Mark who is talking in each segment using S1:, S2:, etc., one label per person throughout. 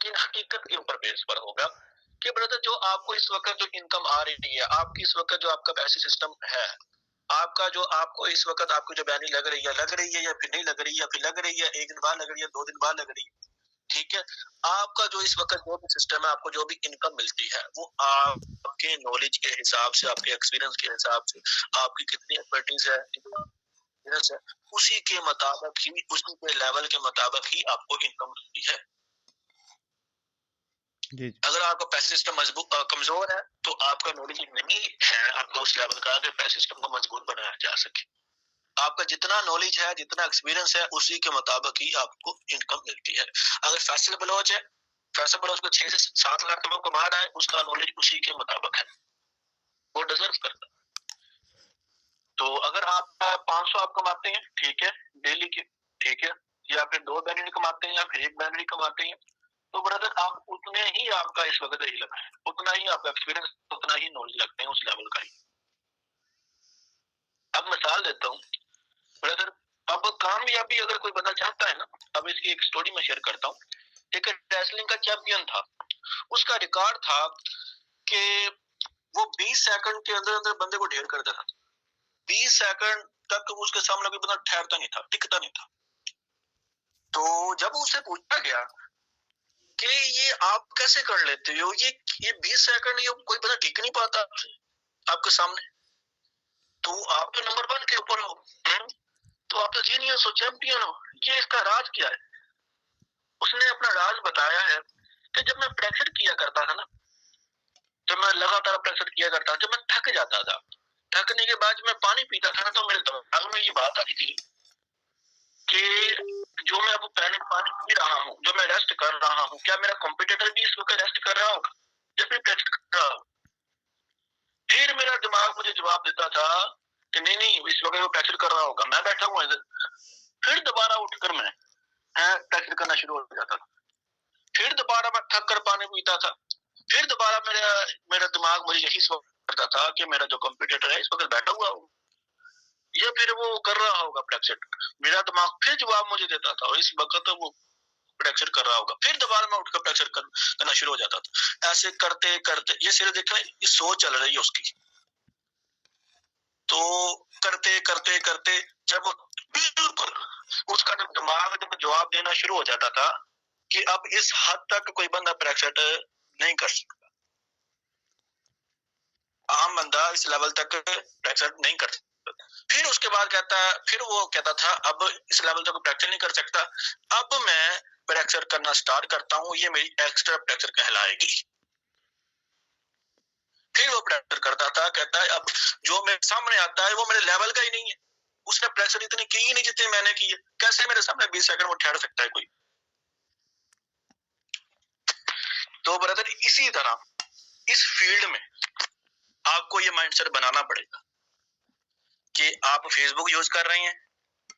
S1: लेकिन हकीकत के ऊपर बेस पर होगा कि ब्रदर जो आपको इस वक्त जो इनकम आ रही है, आपकी इस वक्त जो आपका पैसे सिस्टम है, आपका जो आपको इस वक्त आपको जो बैनी लग रही है या फिर नहीं लग रही है, या फिर लग रही है 1 दिन बाद लग रही है, 2 दिन बाद लग रही है, ठीक है। आपका जो इस वक्त जो भी सिस्टम है, आपको जो भी इनकम मिलती है, वो आपके नॉलेज के हिसाब से, आपके एक्सपीरियंस के हिसाब से, आपकी कितनी एक्सपर्टीज है, उसी के मुताबिक ही, उसी के लेवल के मुताबिक ही आपको इनकम मिलती है। जी। अगर आपका पैसे सिस्टम मजबूत कमजोर है, तो आपका नॉलेज नहीं है आपको उस लेवल का कि पैसे सिस्टम को मजबूत बनाया जा सके। आपका जितना नॉलेज है, जितना एक्सपीरियंस है, उसी के मुताबिक ही आपको इनकम मिलती है। अगर फैसल बलोच है, फैसल बलोच को 6 से 7 लाख रुपए कमा रहा है, उसका नॉलेज उसी के मुताबिक है, वो डिजर्व करता है। तो अगर आप 500 आप कमाते हैं, ठीक है, डेली के, ठीक है, या फिर 2 बैनरी कमाते हैं, या फिर 1 बैनरी कमाते हैं, तो ब्रदर आप उतने ही आपका इस वक्त ही लगा है, उतना ही आपका एक्सपीरियंस, उतना ही नॉलेज लगते हैं उस लेवल का ही। अब मिसाल देता हूँ ब्रदर, अब कामयाबी अगर कोई बंदा चाहता है ना, अब इसकी एक स्टोरी में शेयर करता हूँ। एक रेसलिंग का चैंपियन था, उसका रिकॉर्ड था कि वो 20 सेकंड के अंदर अंदर बंदे को ढेर कर देता था। 20 सेकंड तक उसके सामने कोई बंदा ठहरता नहीं था, टिकता नहीं था। तो जब उससे पूछा गया कि ये आप कैसे कर लेते हो, ये 20 सेकंड ये कोई बंदा टिक नहीं पाता आपके सामने, तो आप तो नंबर 1 के ऊपर हो, तो आप तो जीनियस हो, चैंपियन हो, ये इसका राज क्या है? उसने अपना राज बताया है कि जब मैं प्रैक्टिस किया करता था ना, जब मैं लगातार प्रैक्टिस किया करता, जब मैं थक जाता था, थकने के बाद मैं पानी पीता था ना, तो मेरे दिमाग में ये बात आई थी कि जो मैं अब पानी पी रहा हूँ, जो मैं रेस्ट कर रहा हूँ, क्या मेरा कॉम्पिटिटर भी इस वक्त रेस्ट कर रहा होगा या फिर प्रैक्टिस कर रहा होगा? फिर मेरा दिमाग मुझे जवाब देता था कि नहीं, इस वक्त वो प्रैक्टिस कर रहा होगा, मैं बैठा हुआ इधर। फिर दोबारा उठकर मैं प्रैक्टिस करना शुरू हो जाता था। फिर दोबारा मैं थक कर पानी पीता था। फिर दोबारा मेरा दिमाग मुझे यही करता था कि मेरा जो कंप्यूटर है इस वक्त बैठा हुआ हो या फिर वो कर रहा होगा प्रैक्टिस। मेरा दिमाग फिर जवाब मुझे देता था इस वक्त वो प्रैक्टिस कर रहा होगा। फिर दोबारा मैं उठकर प्रैक्टिस करना शुरू हो जाता था। ऐसे करते करते ये सिर्फ देख रहे ये सोच चल रही है उसकी। तो करते करते करते जब बिल्कुल उसका दिमाग जब जवाब देना शुरू हो जाता था कि अब इस हद तक कोई बंदा प्रैक्टिस नहीं कर सकता, आम बंदा इस लेवल तक प्रैक्टिस नहीं कर सकता। फिर उसके बाद फिर वो कहता था अब इस लेवल तक प्रैक्टिस नहीं कर सकता, अब मैं प्रैक्टिस करना स्टार्ट करता हूँ, ये मेरी एक्स्ट्रा प्रैक्टिस कहलाएगी। फिर वो प्रैक्टिस करता था, कहता है अब जो मेरे सामने आता है वो मेरे लेवल का ही नहीं है, उसने प्रैक्टिस इतनी की ही नहीं जितनी मैंने की है, कैसे मेरे सामने 20 सेकंड वो ठहर सकता है कोई? तो ब्रदर इसी तरह इस फील्ड में आपको ये माइंडसेट बनाना पड़ेगा कि आप फेसबुक यूज कर रहे हैं,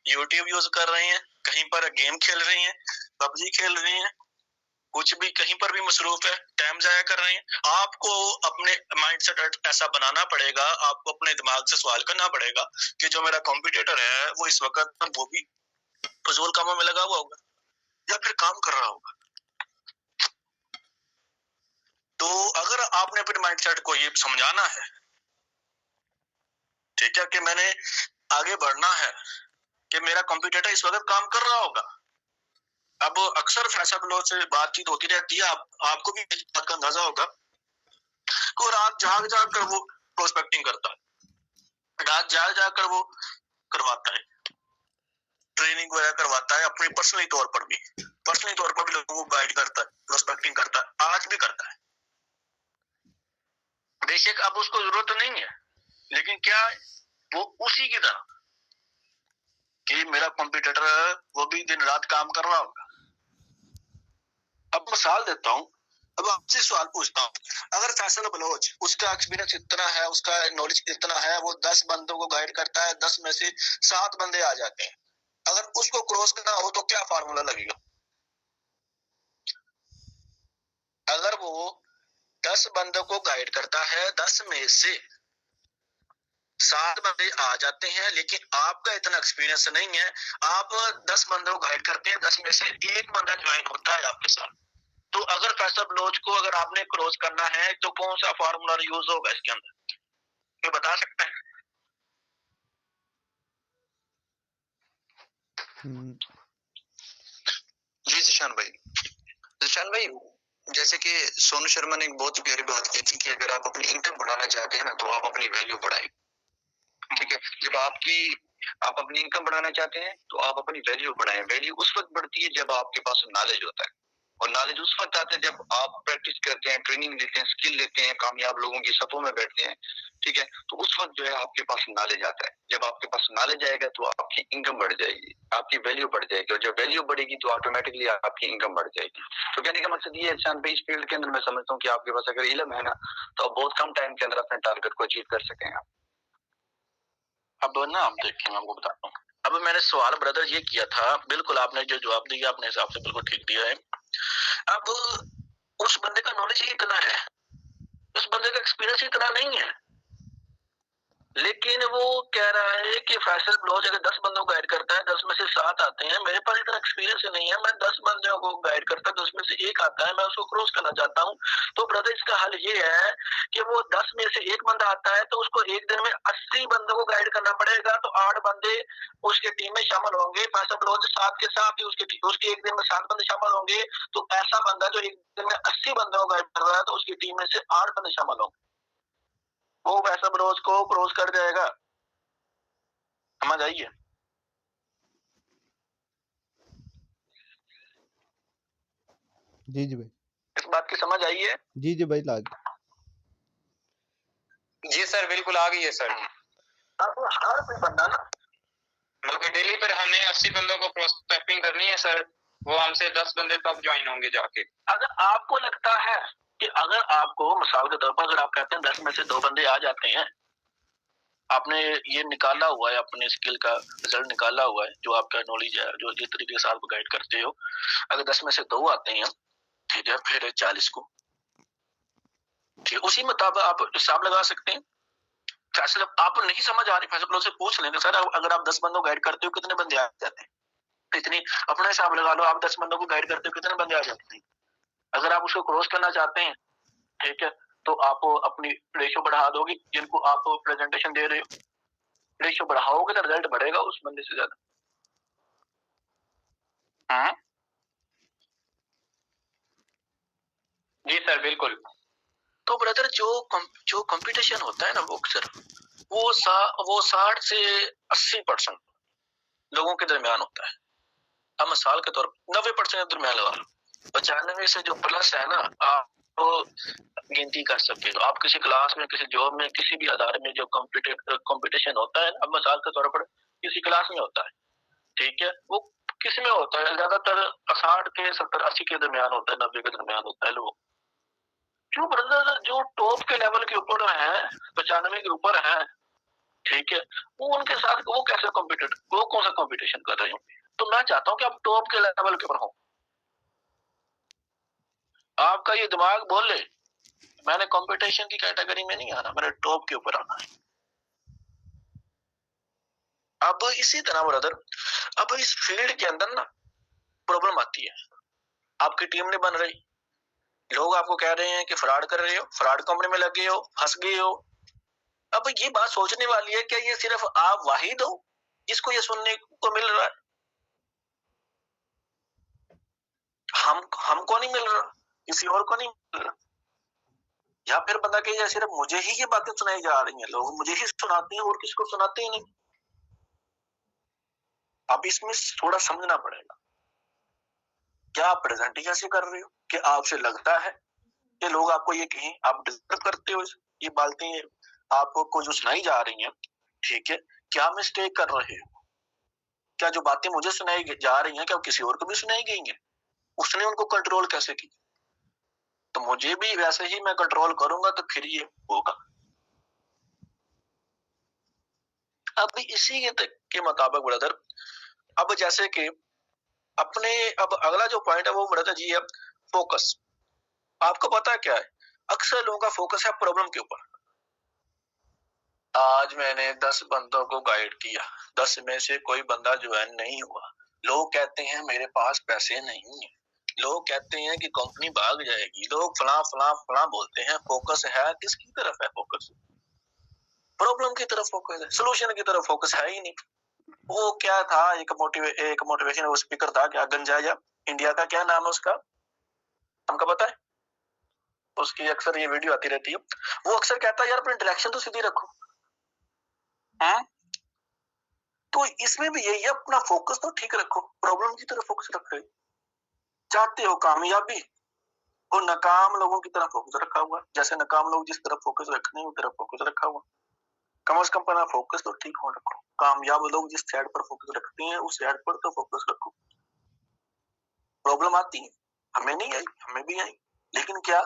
S1: यूट्यूब यूज कर रहे हैं, कहीं पर गेम खेल रहे हैं, पबजी खेल रहे हैं, कुछ भी कहीं पर भी मसरूफ है, टाइम जाया कर रहे हैं, आपको अपने माइंडसेट ऐसा बनाना पड़ेगा, आपको अपने दिमाग से सवाल करना पड़ेगा कि जो मेरा कॉम्पिटिटर है वो इस वक्त वो भी फजूल कामों में लगा हुआ होगा या फिर काम कर रहा होगा। तो अगर आपने अपने माइंडसेट को ये समझाना है, ठीक है, कि मैंने आगे बढ़ना है, कि मेरा कंप्यूटर इस वक्त काम कर रहा होगा। अब अक्सर फैसल लोग से बातचीत होती रहती है, आपको भी इस बात का अंदाजा होगा कि रात जाग जाग कर वो प्रोस्पेक्टिंग करता है, रात जाग जाग कर वो करवाता है, ट्रेनिंग वगैरह करवाता है, अपनी पर्सनली तौर पर भी लोगों को गाइड करता है, प्रोस्पेक्टिंग करता है, आज भी करता है। बेशक अब उसको जरूरत नहीं है, लेकिन क्या है वो उसी की तरह कि मेरा कंप्यूटर वो भी दिन रात काम कर रहा होगा। अब मिसाल देता हूं, अब आपसे सवाल पूछता हूं, अगर फैसल बलोच उसका एक्सपीरियंस इतना है, उसका नॉलेज इतना है, वो 10 बंदों को गाइड करता है, 10 में से 7 बंदे आ जाते हैं, अगर उसको क्रॉस करना हो तो क्या फार्मूला लगेगा? अगर वो 10 बंदों को गाइड करता है, 10 में से 7 बंदे आ जाते हैं, लेकिन आपका इतना एक्सपीरियंस नहीं है, आप 10 बंदों को गाइड करते हैं, 10 में से 1 बंदा ज्वाइन होता है आपके साथ, तो फैसब लॉज को अगर आपने क्रॉस करना है तो कौन सा फार्मूला यूज होगा इसके अंदर, ये बता सकते हैं?
S2: जी जिशान भाई, जैसे कि सोनू शर्मा ने एक बहुत प्यारी बात की थी कि अगर आप अपनी इनकम बढ़ाना चाहते हैं ना तो आप अपनी वैल्यू बढ़ाएं। ठीक है, जब आप अपनी इनकम बढ़ाना चाहते हैं तो आप अपनी वैल्यू बढ़ाएं। वैल्यू उस वक्त बढ़ती है जब आपके पास नॉलेज होता है, और नॉलेज उस वक्त आता है जब आप प्रैक्टिस करते हैं, ट्रेनिंग लेते हैं, स्किल लेते हैं, कामयाब लोगों की सफों में बैठते हैं। ठीक है, तो उस वक्त जो है आपके पास नॉलेज आता है। जब आपके पास नॉलेज आएगा तो आपकी इनकम बढ़ जाएगी, आपकी वैल्यू बढ़ जाएगी, और जब वैल्यू बढ़ेगी तो ऑटोमेटिकली आपकी इनकम बढ़ जाएगी। तो कहने का मकसद ये है इंसान भाई, इस फील्ड के अंदर मैं समझता हूँ कि आपके पास अगर इल्म है ना तो आप बहुत कम टाइम के अंदर अपने टारगेट को अचीव कर सकेंगे।
S1: अब ना आप देखें, मैं आपको बताता हूँ। अब मैंने सवाल ब्रदर ये किया था, बिल्कुल आपने जो जवाब दिया अपने हिसाब से बिल्कुल ठीक दिया है। अब उस बंदे का नॉलेज ही इतना है, उस बंदे का एक्सपीरियंस इतना नहीं है, लेकिन वो कह रहा है कि फैसल ब्लॉज अगर 10 बंदों को गाइड करता है, 10 में से 7 आते हैं। मेरे पास इतना एक्सपीरियंस नहीं है, मैं 10 बंदों को गाइड करता है, 10 में से 1 आता है, मैं उसको क्रॉस करना चाहता हूँ। तो ब्रदर इसका हल ये है कि वो 10 में से 1 बंदा आता है तो उसको एक दिन में 80 बंदों को गाइड करना पड़ेगा, तो 8 बंदे उसके टीम में शामिल होंगे। फैसल ब्लॉज 7 के साथ ही उसके एक दिन में 7 बंदे शामिल होंगे। तो ऐसा बंदा जो एक दिन में 80 बंदों को गाइड कर रहा है तो उसकी टीम में से 8 बंदे शामिल होंगे, वो फैसल ब्लॉज को क्रॉस कर जाएगा। समझ आई है?
S3: जी जी भाई,
S1: इस बात की समझ आई है?
S3: जी जी भाई, लाग
S2: जी सर, बिल्कुल आ गई है सर।
S1: अब हर कोई बंदा ना,
S2: मतलब डेली पर हमने 80 बंदों को प्रोस्पेक्टिंग करनी है सर, वो हमसे 10 बंदे तब ज्वाइन होंगे जाके।
S1: अगर आपको लगता है कि अगर आपको मिसाल के तौर पर अगर आप कहते हैं 10 में से 2 बंदे आ जाते हैं, आपने ये निकाला हुआ है, अपने स्किल का रिजल्ट निकाला हुआ है, जो आपका नॉलेज है, जो जिस तरीके से आप गाइड करते हो, अगर 10 में से 2 आते हैं, ठीक है, फिर 40 को, ठीक, उसी मुताबिक आप हिसाब लगा सकते हैं। फैसला आप नहीं समझ आ रही, फैसलों से पूछ लेंगे सर अगर आप 10 बंदों को गाइड करते हो कितने बंदे आ जाते हैं, इतनी अपना हिसाब लगा लो। आप 10 बंदों को गाइड करते हो कितने बंदे आ जाते हैं। अगर आप उसको क्रॉस करना चाहते हैं, ठीक है, तो आप अपनी रेशियो बढ़ा दोगे, जिनको आप प्रेजेंटेशन दे रहे हो, रेशियो बढ़ाओगे तो रिजल्ट बढ़ेगा उस बंदे से ज्यादा।
S2: जी सर, बिल्कुल।
S1: तो ब्रदर जो कंपटीशन होता है ना वो अक्सर वो 60 से 80% लोगों के दरमियान होता है। अब मिसाल के तौर पर 90% के दरमियान लगा लो, 95 से जो प्लस है ना, आप तो गिनती कर सकते हो। आप किसी क्लास में, किसी जॉब में, किसी भी अदारे में जो कंपटीशन होता है, अब मिसाल के तौर पर किसी क्लास में होता है, ठीक है, वो किस में होता है, ज्यादातर 60 के 70 80 के दरमियान होता है, 90 के दरमियान होता है लोग। जो ब्रदर जो टॉप के लेवल के ऊपर है, 95 के ऊपर है, ठीक है, वो उनके साथ वो कैसे कॉम्पिटेट, वो कौन सा कॉम्पिटिशन कर रहे हो। तो मैं चाहता हूँ कि आप टॉप के लेवल के ऊपर हो, आपका ये दिमाग बोले मैंने कंपटीशन की कैटेगरी में नहीं आना, मैंने टॉप के ऊपर आना है। अब इसी तरह ब्रदर, अब इस फील्ड के अंदर ना प्रॉब्लम आती है, आपकी टीम नहीं बन रही, लोग आपको कह रहे हैं कि फ्रॉड कर रहे हो, फ्रॉड कंपनी में लगे हो, फंस गए हो। अब ये बात सोचने वाली है, क्या ये सिर्फ आप वाहिद हो जिसको ये सुनने को मिल रहा है? हमको नहीं मिल रहा, किसी और को नहीं मिल रहा, या फिर बंदा कहे सिर्फ मुझे ही ये बातें सुनाई जा रही हैं, लोग मुझे ही सुनाते हैं और किसी को सुनाते ही नहीं। अब इसमें थोड़ा समझना पड़ेगा, क्या आप प्रेजेंट ही ऐसे कर रहे हो कि आपसे लगता है कि लोग आपको ये कहें, आप डिजर्व करते हो ये बातें आपको जो सुनाई जा रही हैं, ठीक है, क्या मिस्टेक कर रहे हो? क्या जो बातें मुझे सुनाई जा रही हैं क्या किसी और को भी सुनाई गई हैं? उसने उनको कंट्रोल कैसे की? तो मुझे भी वैसे ही मैं कंट्रोल करूंगा तो फिर ये होगा। अब इसी के मुताबिक ब्रदर, अब जैसे कि अपने अब अगला जो पॉइंट है वो ब्रदर जी है फोकस। आपको पता है क्या है, अक्सर लोगों का फोकस है प्रॉब्लम के ऊपर। आज मैंने 10 बंदों को गाइड किया, 10 में से कोई बंदा जो है नहीं हुआ, लोग कहते हैं मेरे पास पैसे नहीं है, लोग कहते हैं कि कंपनी भाग जाएगी, लोग फला फला फला बोलते हैं, फोकस है किसकी तरफ है? फोकस प्रॉब्लम की तरफ फोकस है, सोल्यूशन की तरफ फोकस है ही नहीं। वो क्या था, एक मोटिवेशन वो स्पीकर था, क्या गंजाया, इंडिया का क्या नाम है उसका, हमको पता है? उसकी अक्सर ये वीडियो आती रहती है। वो अक्सर कहता है यार अपनी डायरेक्शन तो सीधी रखो। तो इसमें भी यही है, अपना फोकस तो ठीक रखो, प्रॉब्लम की तरफ फोकस रखो। चाहते हो कामयाबी, वो नाकाम लोगों की तरफ फोकस रखा हुआ, जैसे नाकाम लोग जिस तरफ फोकस रखने उस तरफ फोकस रखा हुआ। कम से कम अपना फोकस तो ठीक हो रखो। कामयाब लोग जिस साइड पर फोकस रखते हैं उस साइड पर तो फोकस रखो। प्रॉब्लम आती है, हमें नहीं आई, हमें भी आई, लेकिन क्या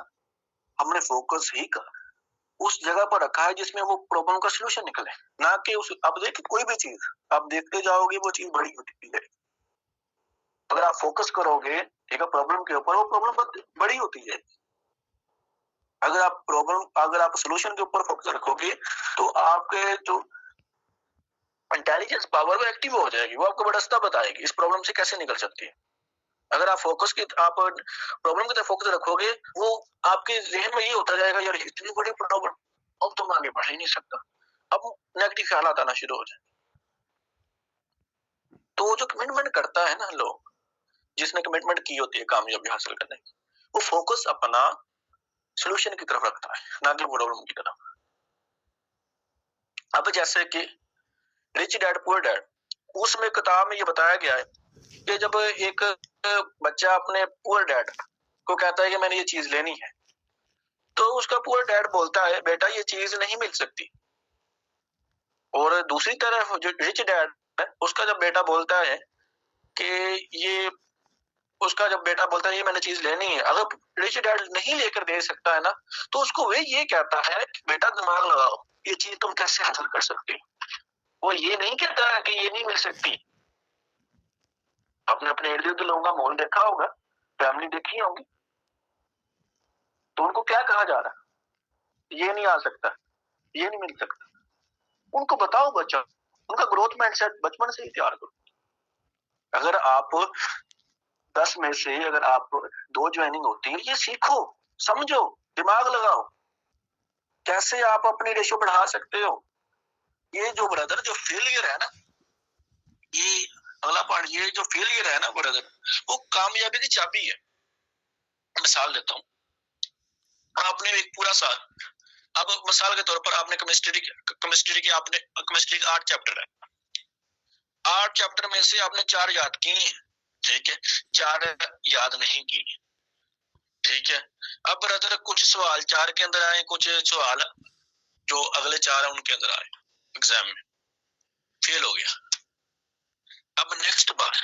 S1: हमने फोकस ही का उस जगह पर रखा है जिसमें वो प्रॉब्लम का सलूशन निकले, ना कि उस, अब देखिए कोई भी चीज आप देखते जाओगे वो चीज बड़ी होती है। अगर आप फोकस करोगे ठीक है प्रॉब्लम के ऊपर, वो प्रॉब्लम बड़ी होती है। अगर आप सलूशन के ऊपर फोकस रखोगे तो आपके जो इंटेलिजेंस पावर वो एक्टिव हो जाएगी, वो आपको बड़ा रास्ता बताएगी इस प्रॉब्लम से कैसे निकल सकती है। अगर आप प्रॉब्लम की तरफ फोकस रखोगे, वो आपके जहन में ये होता जाएगा यार इतनी बड़ी प्रॉब्लम, अब तो मैं आगे बढ़ ही नहीं सकता, अब नेगेटिव ख्याल आना शुरू हो जाए। तो जो कमिटमेंट करता है ना लोग, जिसने कमिटमेंट की होती है कामयाबी हासिल करने की, वो फोकस अपना सॉल्यूशन की तरफ रखता है, ना कि प्रॉब्लम की तरफ। अब जैसे कि रिच डैड पुअर डैड, उसमें किताब में ये बताया गया है कि जब एक बच्चा अपने पुअर डैड को कहता है कि मैंने ये चीज लेनी है, तो उसका पुअर डैड बोलता है बेटा ये चीज नहीं मिल सकती। और दूसरी तरफ जो रिच डैड है, उसका जब बेटा बोलता है कि ये ये मैंने चीज लेनी है, अगर रिच डैड नहीं लेकर दे सकता है ना, तो उसको वे ये कहता है कि बेटा दिमाग लगाओ, ये चीज तुम कैसे हासिल कर सकते हो। वो ये नहीं कहता है कि ये नहीं मिल सकती। आपने अपने इर्द गिर्द लोगों का माहौल देखा होगा, फैमिली देखी होगी, तो उनको क्या कहा जा रहा है, ये नहीं आ सकता, ये नहीं मिल सकता। उनको बताओ बच्चा, उनका ग्रोथ माइंडसेट बचपन से ही तैयार करो। अगर आप 10 में से अगर आप 2 ज्वाइनिंग होती है, ये सीखो, समझो, दिमाग लगाओ, कैसे आप अपनी रेशियो बढ़ा सकते हो। ये जो ब्रदर जो फेलियर है ना, ये अगला पॉइंट, ये जो फेलियर है ना ब्रदर, वो कामयाबी की चाबी है। मिसाल देता हूँ, आपने एक पूरा साल, अब मिसाल के तौर पर आपने केमिस्ट्री के 8 चैप्टर है, 8 चैप्टर में से आपने 4 याद किए हैं, ठीक है, 4 याद नहीं किए, ठीक है। अब ब्रदर कुछ सवाल 4 के अंदर आए, कुछ सवाल जो अगले 4 है उनके अंदर आए, एग्जाम में फेल हो गया। अब नेक्स्ट बार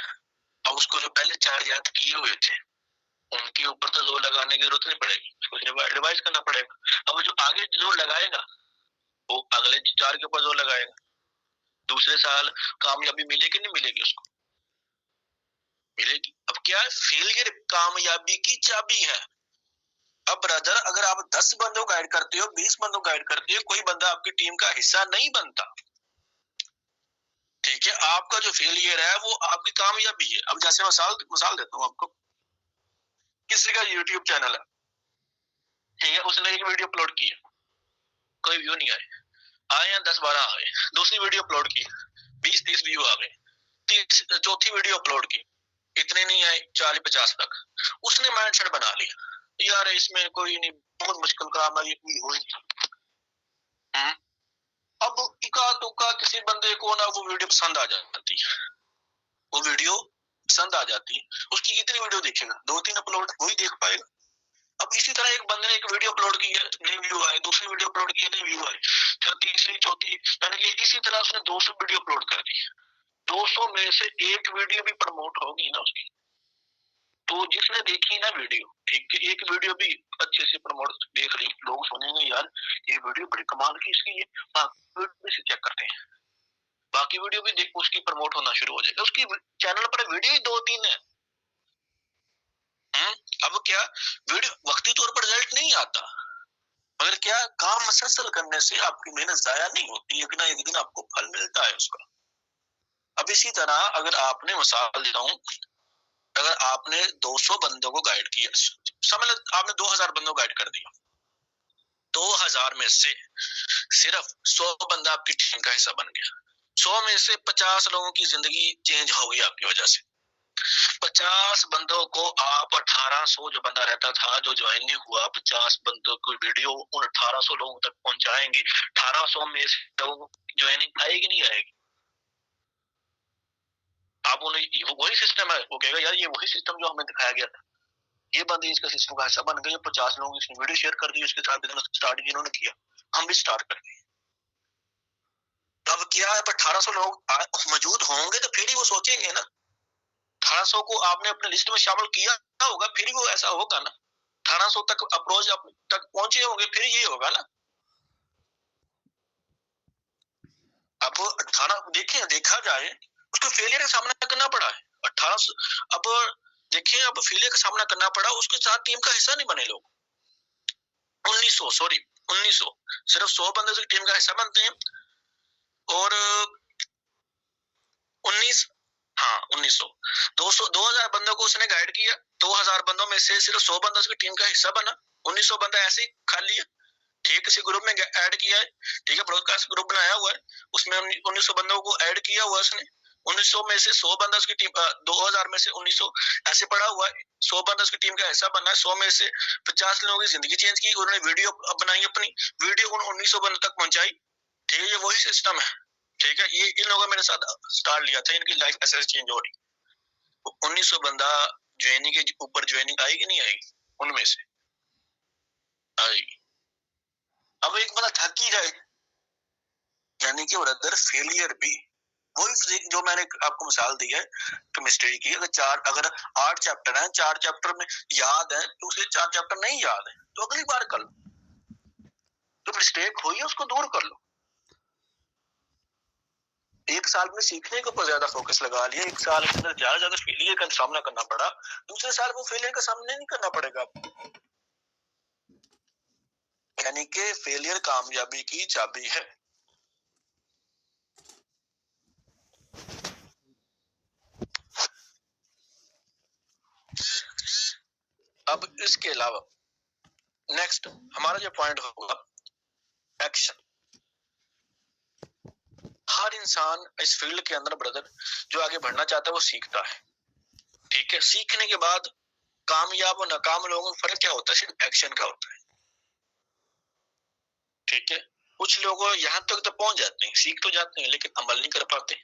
S1: अब उसको जो पहले 4 याद किए हुए थे उनके ऊपर तो जोर लगाने की जरूरत नहीं पड़ेगी, उसको रिवाइज करना पड़ेगा। अब जो आगे जोर लगाएगा वो अगले 4 के ऊपर जोर लगाएगा। दूसरे साल कामयाबी मिलेगी नहीं मिलेगी, उसको मिलेगी। अब क्या, फेलियर कामयाबी की चाबी है। अब ब्रदर अगर आप 10 बंदों को गाइड करते हो, 20 बंदों को गाइड करते हो, कोई बंदा आपकी टीम का हिस्सा नहीं बनता, ठीक है, आपका जो फेलियर है वो आपकी कामयाबी है। अब जैसे मिसाल देता हूँ आपको, किसी का यूट्यूब चैनल है, ठीक है, उसने एक वीडियो अपलोड की, कोई व्यू नहीं आए हैं 10-12 आ गए। दूसरी वीडियो अपलोड की, 20-30 व्यू आ गए। चौथी वीडियो अपलोड की, इतने नहीं आए, 40-50 तक। उसने माइंडसेट बना लिया यार इसमें कोई नहीं, बहुत मुश्किल काम है, अब इका तुका किसी बंदे को ना वो वीडियो पसंद आ जाती है, वो वीडियो पसंद आ जाती है, उसकी कितनी वीडियो देखेगा, 2-3 अपलोड वही देख पाएगा। अब इसी तरह एक बंदे ने एक वीडियो अपलोड की है, नहीं व्यू आए, दूसरी वीडियो अपलोड की है, नहीं व्यू आए, तीसरी चौथी, यानी कि इसी तरह उसने 200 वीडियो अपलोड कर दी। 200 में से एक वीडियो भी प्रमोट होगी ना उसकी, तो जिसने देखी ना वीडियो, ठीक है, एक वीडियो भी अच्छे से प्रमोट देख ली, लोग सुनेंगे यार ये वीडियो बड़ी कमाल की इसकी है, वीडियो से चेक करते हैं, बाकी वीडियो भी देख उसकी प्रमोट होना शुरू हो जाएगा। उसकी चैनल पर वीडियो ही 2-3 है। अब क्या, वीडियो वक्ती तौर पर रिजल्ट नहीं आता, मगर क्या काम मसलसल करने से आपकी मेहनत जाया नहीं होती, एक ना एक दिन आपको फल मिलता है उसका। अब इसी तरह अगर आपने मिसाल देता हूँ, अगर आपने 200 बंदों को गाइड किया, समझ लो आपने 2000 बंदों को गाइड कर दिया, 2000 में से सिर्फ 100 बंदा आपकी टीम का हिस्सा बन गया, 100 में से 50 लोगों की जिंदगी चेंज हो गई आपकी वजह से। 50 बंदों को आप 1800 जो बंदा रहता था जो ज्वाइन नहीं हुआ, 50 बंदों की वीडियो उन 1800 लोगों तक पहुंचाएंगे, 1800 में से लोगों की ज्वाइनिंग आएगी नहीं आएगी? आप उन्हें वही सिस्टम है, वो कहेगा यार ये वही सिस्टम जो हमें दिखाया गया था, ये बंदे इसका सिस्टम का हिस्सा बन गए, 50 लोगों की वीडियो शेयर कर दी, उसके साथ बिजनेस स्टार्ट जिन्होंने किया, हम भी स्टार्ट कर दिए। अब क्या है, 1800 लोग मौजूद होंगे तो फिर ही वो सोचेंगे ना, 1800 को आपने अपने लिस्ट में शामिल किया होगा, फिर ही वो ऐसा होगा ना, 1800 तक अप्रोच तक पहुंचे होंगे, फिर ये होगा ना। अब 18 देखें, देखा जाए उसको फेलियर का सामना करना पड़ा है 1800, अब देखें अब फेलियर का सामना करना पड़ा, उसके साथ टीम का हिस्सा नहीं बने लोग। 1900 सिर्फ 100 बंदे से टीम का हिस्सा बनते हैं, और 1900 2000 बंदों को उसने गाइड किया, 2000 बंदों में से सिर्फ 100 बंदा उसकी टीम का हिस्सा बना, 1900 बंदा ऐसे ही खाली है, ठीक, किसी ग्रुप में ऐड किया है, ठीक है, ब्रॉडकास्ट ग्रुप बनाया हुआ है, उसमें 1900 बंदों को ऐड किया हुआ है उसने, 1900 में से 100 बंदा उसकी टीम, 2000 में से 1900 ऐसे पड़ा हुआ है, 100 बंदा उसकी टीम का हिस्सा बना है, 100 में से 50 लोगों की जिंदगी चेंज की, उन्होंने वीडियो बनाई, अपनी वीडियो उन 1900 बंदों तक पहुंचाई, ठीक है, ये वही सिस्टम है, ठीक है, ये इन लोगों मेरे साथ स्टार्ट लिया था, इनकी लाइफ ऐसे चेंज हो रही, 1900 बंदा ज्वाइनिंग के ऊपर ज्वाइनिंग आएगी नहीं आएगी, उनमें से आएगी। अब एक बंदा थक ही जाए, यानी कि ब्रदर फेलियर भी वही जो मैंने आपको मिसाल दी है केमिस्ट्री की, अगर 8 चैप्टर हैं, 4 चैप्टर में याद है, दूसरे 4 चैप्टर नहीं याद है, तो अगली बार कर लो, जो मिस्टेक हुई है उसको दूर कर लो। एक साल में सीखने के ऊपर ज्यादा फोकस लगा लिया, एक साल के अंदर ज्यादा फेलियर का सामना करना पड़ा, दूसरे साल वो फेलियर का सामना नहीं करना पड़ेगा आपको, यानी कि फेलियर कामयाबी की चाबी है। अब इसके अलावा नेक्स्ट हमारा जो पॉइंट होगा एक्शन। हर इंसान इस फील्ड के अंदर ब्रदर जो आगे बढ़ना चाहता है वो सीखता है, ठीक है, सीखने के बाद कामयाब और नाकाम लोगों में फर्क क्या होता है, सिर्फ एक्शन का होता है, ठीक है। कुछ लोग यहाँ तक तो पहुंच जाते हैं, सीख तो जाते हैं, लेकिन अमल नहीं कर पाते,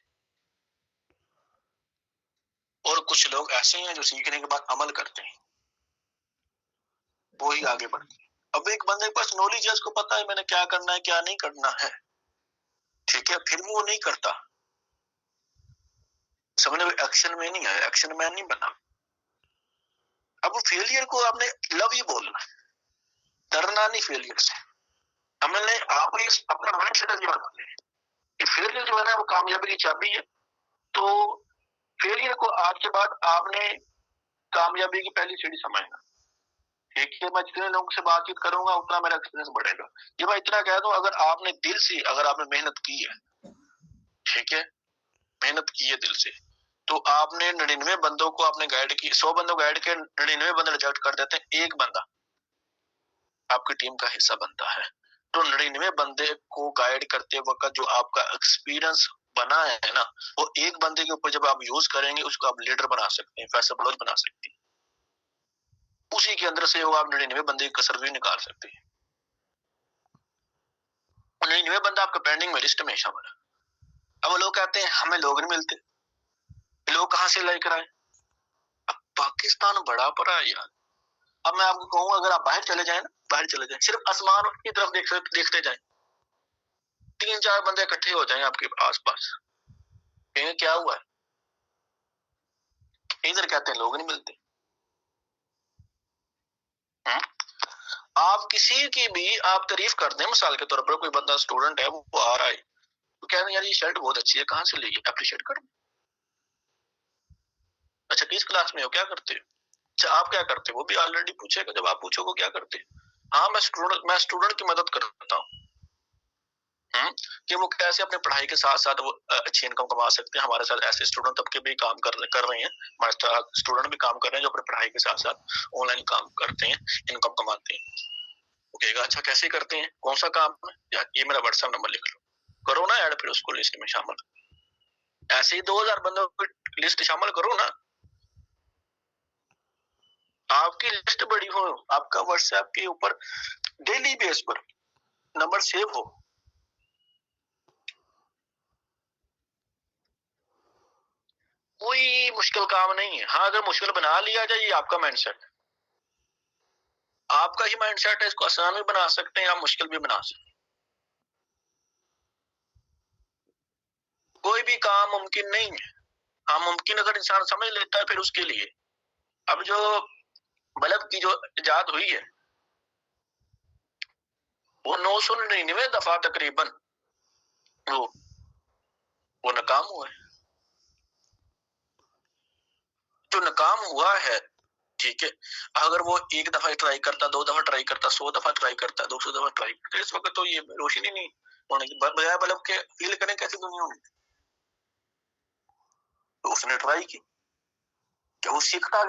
S1: और कुछ लोग ऐसे हैं जो सीखने के बाद अमल करते हैं, वो ही आगे बढ़ते हैं। अब एक बंदे के पास नॉलेज है, उसको पता है मैंने क्या करना है क्या नहीं करना है, ठीक है, फिर वो नहीं करता, समझने एक्शन में नहीं आया, एक्शन मैन नहीं बना। अब वो फेलियर को आपने लव ही बोलना है, डरना नहीं फेलियर से। हमने आप अपना माइंड सेट बनाते हैं कि फेलियर जो है ना वो कामयाबी की चाबी है, तो फेलियर को आज के बाद आपने कामयाबी की पहली सीढ़ी समझना, ठीक है। मैं जितने लोगों से बातचीत करूंगा उतना मेरा एक्सपीरियंस बढ़ेगा। ये मैं इतना कह दूं, अगर आपने दिल से, अगर आपने मेहनत की है, ठीक है, मेहनत की है दिल से, तो आपने 99 बंदों को आपने गाइड की, 100 बंदों को गाइड किया, 99 बंदे रिजेक्ट कर देते हैं, एक बंदा आपकी टीम का हिस्सा बनता है, तो 99 बंदे को गाइड करते वक्त जो आपका एक्सपीरियंस बना है ना, वो एक बंदे के ऊपर जब आप यूज करेंगे उसको आप लीडर बना सकते हैं, फैसला बलोच बना सकते हैं, उसी के अंदर से वो आप 99 बंदे की कसर भी निकाल सकते हैं। 99 बंदा आपका पेंडिंग में लिस्ट में शामिल है। अब लोग कहते हैं हमें लोग नहीं मिलते, लोग कहां से लेकर आए? अब पाकिस्तान बड़ा पड़ा है यार। अब मैं आपको कहूंगा अगर आप बाहर चले जाए ना, बाहर चले जाए, सिर्फ आसमान की तरफ देखते जाए, 3-4 बंदे इकट्ठे हो जाएंगे आपके आसपास, कहेंगे क्या हुआ है, इधर कहते हैं लोग नहीं मिलते। आप किसी की भी आप तारीफ कर दें, मिसाल के तौर पर कोई बंदा स्टूडेंट है, वो आ रहा है, तो कह रहे यार ये शर्ट बहुत अच्छी है, कहाँ से ली है, अप्रिशिएट कर। अच्छा किस क्लास में हो, क्या करते हो, अच्छा आप क्या करते हो, वो भी ऑलरेडी पूछेगा जब आप पूछोगे क्या करते हो। हाँ मैं स्टूडेंट की मदद करता हूँ, कि वो कैसे अपने पढ़ाई के साथ साथ वो अच्छी इनकम कमा सकते हैं। हमारे साथ ऐसे स्टूडेंट तबके भी काम कर रहे हैं, हमारे साथ स्टूडेंट भी काम कर रहे हैं जो अपने पढ़ाई के साथ साथ ऑनलाइन काम करते हैं, इनकम कमाते हैं। कहेगा अच्छा कैसे करते हैं, कौन सा काम है यार, ये मेरा व्हाट्सएप नंबर लिख लो, करो ना ऐड, फिर उसको लिस्ट में शामिल। ऐसे ही 2000 बंदों की लिस्ट शामिल करो ना, आपकी लिस्ट बड़ी हो, आपका व्हाट्सएप के ऊपर डेली बेस पर नंबर सेव हो। कोई मुश्किल काम नहीं है। हाँ, अगर मुश्किल बना लिया जाए, ये आपका माइंडसेट, आपका ही माइंडसेट है, इसको आसान भी बना सकते हैं, आप मुश्किल भी बना सकते हैं। कोई भी काम मुमकिन नहीं है। हाँ, मुमकिन अगर इंसान समझ लेता है फिर उसके लिए। अब जो बल्ब की जो इजाद हुई है वो 999 दफा तकरीबन वो नाकाम हुआ है। जो नाकाम हुआ है, ठीक है, अगर वो एक दफा ट्राई करता, 2 दफा ट्राई करता, 100 दफा ट्राई करता, 200 दफा ट्राई करता, इस वक्त तो ये रोशनी नहीं होने की बजाय बल्ब के फील करें कैसी दुनिया होगी। तो उसने ट्राई की, क्या वो सीखता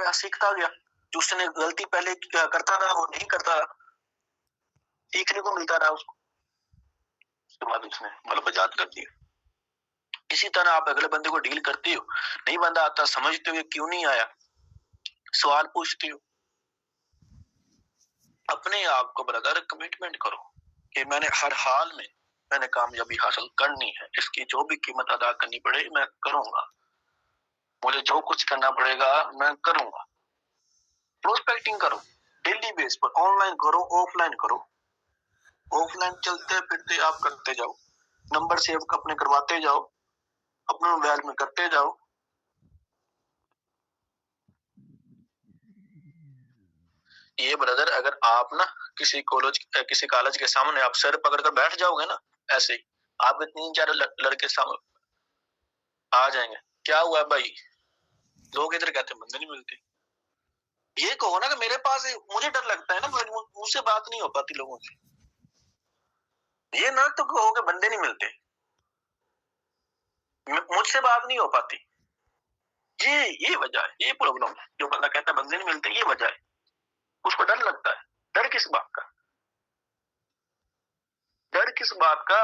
S1: गया। जो उसने गलती पहले करता रहा वो नहीं करता रहा, सीखने को मिलता रहा उसको, उसके बाद उसने बल्ब इजाद कर दिया। इसी तरह आप अगले बंदे को डील करते हो, नहीं बंदा आता, समझते हो क्यों नहीं आया, सवाल पूछते हो। अपने आप को ब्रदर कमिटमेंट करो कि मैंने हर हाल में मैंने कामयाबी हासिल करनी है, इसकी जो भी कीमत अदा करनी पड़े मैं करूंगा, मुझे जो कुछ करना पड़ेगा मैं करूंगा। प्रोस्पेक्टिंग करो डेली बेस पर, ऑनलाइन करो, ऑफलाइन करो। ऑफलाइन चलते फिरते आप करते जाओ, नंबर सेव अपने करवाते जाओ, अपने मोबाइल में करते जाओ। ये ब्रदर अगर आप ना किसी कॉलेज के सामने आप सर पकड़ कर बैठ जाओगे ना, ऐसे ही आपके 3-4 लड़के सामने आ जाएंगे, क्या हुआ भाई, लोग इधर कहते बंदे नहीं मिलते। ये कहो ना कि मेरे पास मुझे डर लगता है ना, मुझसे बात नहीं हो पाती लोगों से। ये ना तो कहो कि बंदे नहीं मिलते, मुझसे बात नहीं हो पाती। ये वजह है, ये प्रॉब्लम है। जो बंदा कहता है बंदे नहीं मिलते, ये वजह है, उसको डर लगता है। डर किस बात का, डर किस बात का,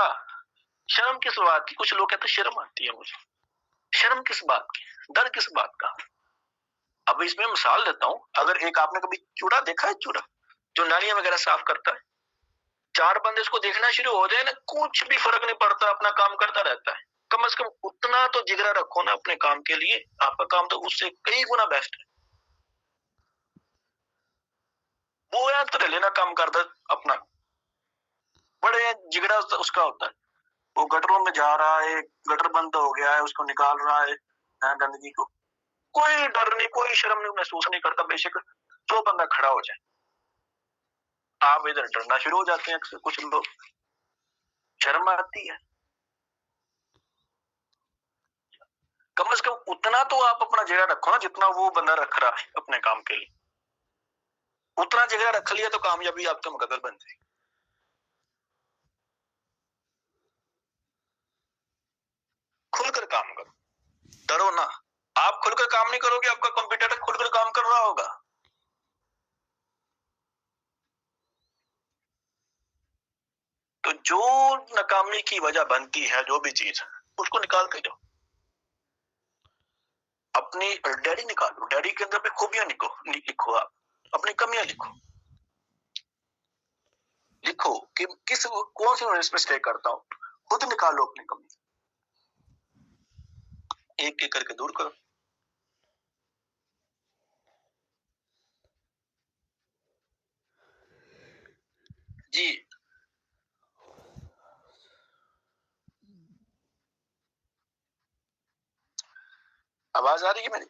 S1: शर्म किस बात की। कुछ लोग कहते हैं शर्म आती है मुझे, शर्म किस बात की, डर किस बात का। अब इसमें मिसाल देता हूं, अगर एक आपने कभी चूड़ा देखा है, चूड़ा जो नालियां वगैरह साफ करता है, 4 बंदे उसको देखना शुरू हो जाए ना, कुछ भी फर्क नहीं पड़ता, अपना काम करता रहता है। कम से कम उतना तो जिगरा रखो ना अपने काम के लिए, आपका काम तो उससे कई गुना बेस्ट है। वो यार तो लेना काम करता अपना, बड़े जिगरा उसका होता है। वो गटरों में जा रहा है, गटर बंद हो गया है, उसको निकाल रहा है गंदगी को, कोई डर नहीं, कोई शर्म नहीं महसूस नहीं करता, बेशक 100 बंदा खड़ा हो जाए। आप इधर डरना शुरू हो जाते हैं, कुछ लोग शर्म आती है। कम से कम उतना तो आप अपना जगह रखो ना जितना वो बंदा रख रहा है अपने काम के लिए, उतना जगह रख लिया तो कामयाबी आपका मुकद्दर बन जाएगी। खुलकर काम करो, डरो ना। आप खुलकर काम नहीं करोगे, आपका कंप्यूटर खुलकर काम कर रहा होगा। तो जो नाकामी की वजह बनती है, जो भी चीज, उसको निकाल के जाओ। अपनी डायरी निकालो, डायरी के अंदर भी खूबियां लिखो, आप अपनी कमियां लिखो कि कौन सी मिस्टेक करता हूं, खुद निकालो अपनी कमी, एक एक करके दूर करो। जी आवाज आ रही है मेरी?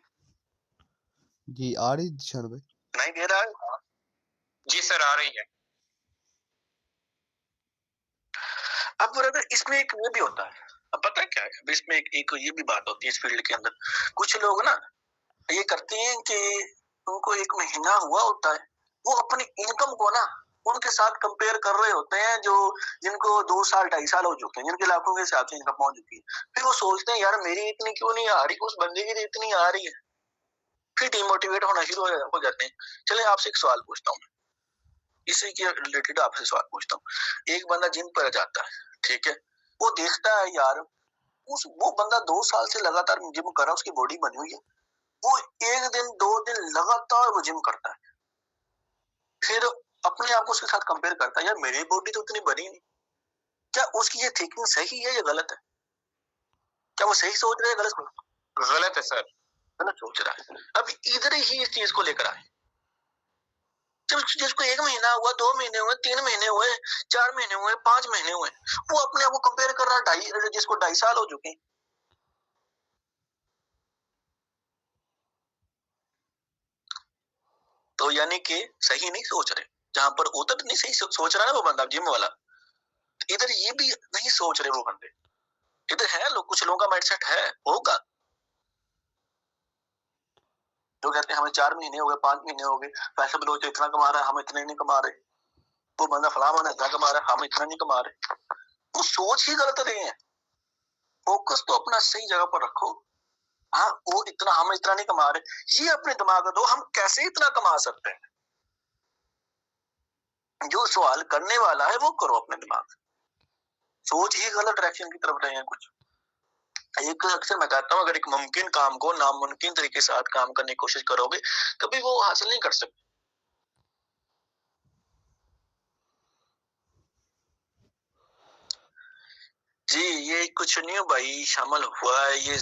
S3: जी आ रही दिशान भाई?
S1: नहीं दे रहा है?
S2: जी सर आ रही है।
S1: अब ब्रदर इसमें एक ये भी होता है, अब पता है क्या है, अब इसमें एक ये भी बात होती है इस फील्ड के अंदर। कुछ लोग ना ये करते हैं कि उनको 1 महीना हुआ होता है, वो अपनी इनकम को ना उनके साथ कंपेयर कर रहे होते हैं जो जिनको 2 साल 2.5 साल हो चुके हैं, जिनके लाखों के हिसाब से इनकम पहुंच चुकी है। फिर वो सोचते हैं यार मेरी इतनी क्यों नहीं आ रही, उस बंदे की इतनी आ रही है, फिर डिमोटिवेट होना शुरू हो जाते हैं। चलिए आपसे एक सवाल पूछता हूँ, इसी के रिलेटेड आपसे सवाल पूछता हूँ। एक बंदा जिम पर जाता है, ठीक है, वो देखता है यार वो बंदा 2 साल से लगातार जिम कर रहा है, उसकी बॉडी बनी हुई है, वो 1 दिन 2 दिन लगातार वो जिम करता है, फिर अपने आप को उसके साथ कंपेयर करता है, यार मेरी बॉडी तो उतनी बनी नहीं। क्या उसकी ये थिंकिंग सही है या गलत है? क्या वो सही सोच रहा है, गलत है सर, गलत सोच रहा है। अब इधर ही इस चीज को लेकर आए, जिसको 1 महीना हुआ, 2 महीने हुए, 3 महीने हुए, 4 महीने हुए, 5 महीने हुए, वो अपने आप को कंपेयर कर रहा है जिसको 2.5 साल हो चुके हैं। तो यानी कि सही नहीं सोच रहे, जहां पर उधर नहीं सही सोच रहा है ना वो बंदा जिम वाला, इधर ये भी नहीं सोच रहे वो बंदे। इधर है लोग, कुछ लोगों का माइंडसेट है, होगा जो कहते हैं हमें 4 महीने हो गए, 5 महीने हो गए, पैसे भी लोग इतना कमा रहा है, हम इतने नहीं कमा रहे, वो बंदा फलाना इतना कमा रहा है, हम इतना नहीं कमा रहे। वो सोच ही गलत रहे हैं। फोकस तो अपना सही जगह पर रखो। हाँ वो इतना, हम इतना नहीं कमा रहे, ये अपने दिमाग में दो, हम कैसे इतना कमा सकते हैं। जो सवाल करने वाला है वो करो अपने दिमाग, सोच ही गलत डायरेक्शन की तरफ रहे हैं कुछ। एक अक्सर मैं कहता हूँ, अगर एक मुमकिन काम को नामुमकिन तरीके से काम करने की कोशिश करोगे, कभी वो हासिल नहीं कर सकते। जी ये कुछ न्यू भाई शामिल हुआ है, ये